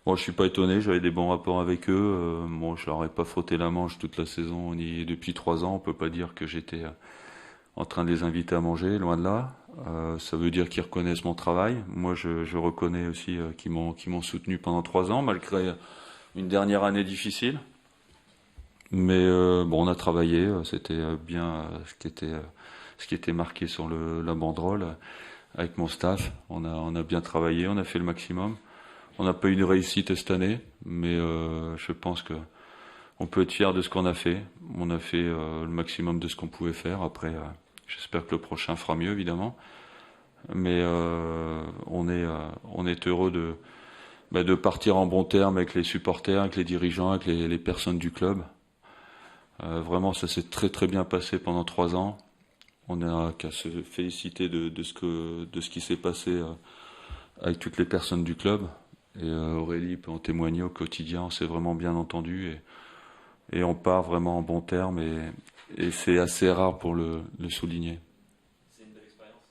Moi, je suis pas étonné, j'avais des bons rapports avec eux. Moi, je leur ai pas frotté la manche toute la saison, ni depuis 3 ans. On peut pas dire que j'étais en train de les inviter à manger, loin de là. Ça veut dire qu'ils reconnaissent mon travail. Moi, je reconnais aussi qu'ils m'ont soutenu pendant 3 ans, malgré une dernière année difficile. Mais bon, on a travaillé. C'était bien ce qui était marqué sur la banderole avec mon staff. On a bien travaillé, on a fait le maximum. On n'a pas eu de réussite cette année, mais je pense que on peut être fier de ce qu'on a fait. On a fait le maximum de ce qu'on pouvait faire. Après, j'espère que le prochain fera mieux, évidemment. Mais on est heureux de partir en bon terme avec les supporters, avec les dirigeants, avec les personnes du club. Vraiment, ça s'est très très bien passé pendant 3 ans. On n'a qu'à se féliciter de ce qui s'est passé avec toutes les personnes du club. Et Aurélie peut en témoigner au quotidien. On s'est vraiment bien entendu et on part vraiment en bon terme. Et c'est assez rare pour le souligner. C'est une belle expérience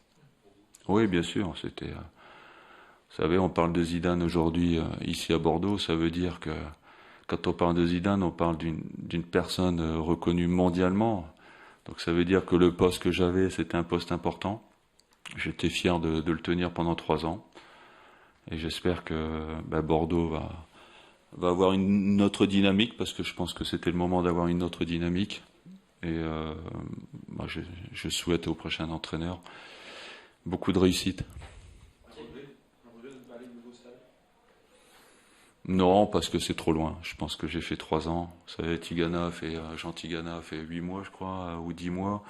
pour vous. Oui, bien sûr. Vous savez, on parle de Zidane aujourd'hui ici à Bordeaux. Ça veut dire que quand on parle de Zidane, on parle d'une personne reconnue mondialement. Donc ça veut dire que le poste que j'avais, c'était un poste important. J'étais fier de le tenir pendant 3 ans. Et j'espère que Bordeaux va avoir une autre dynamique, parce que je pense que c'était le moment d'avoir une autre dynamique. Et je souhaite au prochain entraîneur beaucoup de réussite. Un regret de ne pas aller de nouveau stade. Non, parce que c'est trop loin. Je pense que j'ai fait 3 ans. Vous savez, Jean Tigana a fait 8 mois, je crois, ou 10 mois.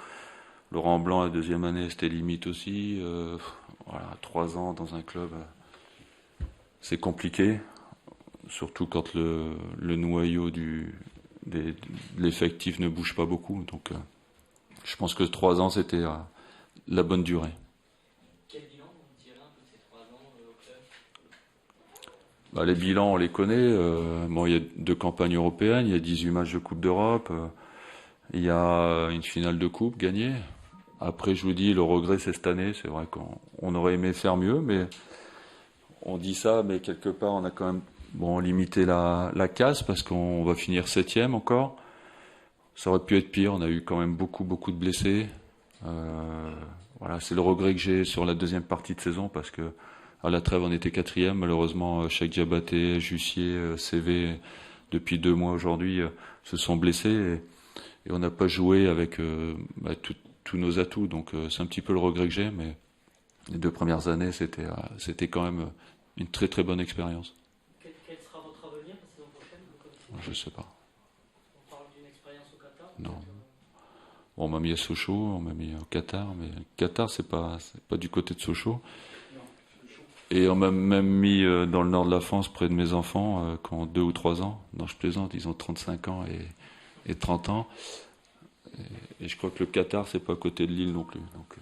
Laurent Blanc, la deuxième année, c'était limite aussi. Voilà, 3 ans dans un club, c'est compliqué. Surtout quand le noyau de l'effectif ne bouge pas beaucoup. Donc, je pense que 3 ans, c'était la bonne durée. Quel bilan vous tirez un peu de ces 3 ans au club? Les bilans, on les connaît. Bon, il y a 2 campagnes européennes, il y a 18 matchs de Coupe d'Europe, il y a une finale de Coupe gagnée. Après, je vous dis, le regret, c'est cette année. C'est vrai qu'on aurait aimé faire mieux, mais on dit ça, mais quelque part, on a quand même limité la casse, parce qu'on va finir 7e encore. Ça aurait pu être pire, on a eu quand même beaucoup, beaucoup de blessés. Voilà, c'est le regret que j'ai sur la deuxième partie de saison, parce que à la trêve, on était 4e. Malheureusement, Cheikh Diabaté, Jussier, CV, depuis 2 mois aujourd'hui, se sont blessés, et on n'a pas joué avec tous nos atouts. Donc c'est un petit peu le regret que j'ai, mais les 2 premières années, c'était quand même une très très bonne expérience. Quel sera votre avenir la saison prochaine? Vous connaissez? Je sais pas. On parle d'une expérience au Qatar? Non. On m'a mis à Sochaux, on m'a mis au Qatar, mais le Qatar, c'est pas du côté de Sochaux. Non. Et on m'a même mis dans le nord de la France, près de mes enfants, qui ont 2 ou 3 ans. Non, je plaisante, ils ont 35 ans et 30 ans. Et je crois que le Qatar, c'est pas à côté de Lille non plus. Donc,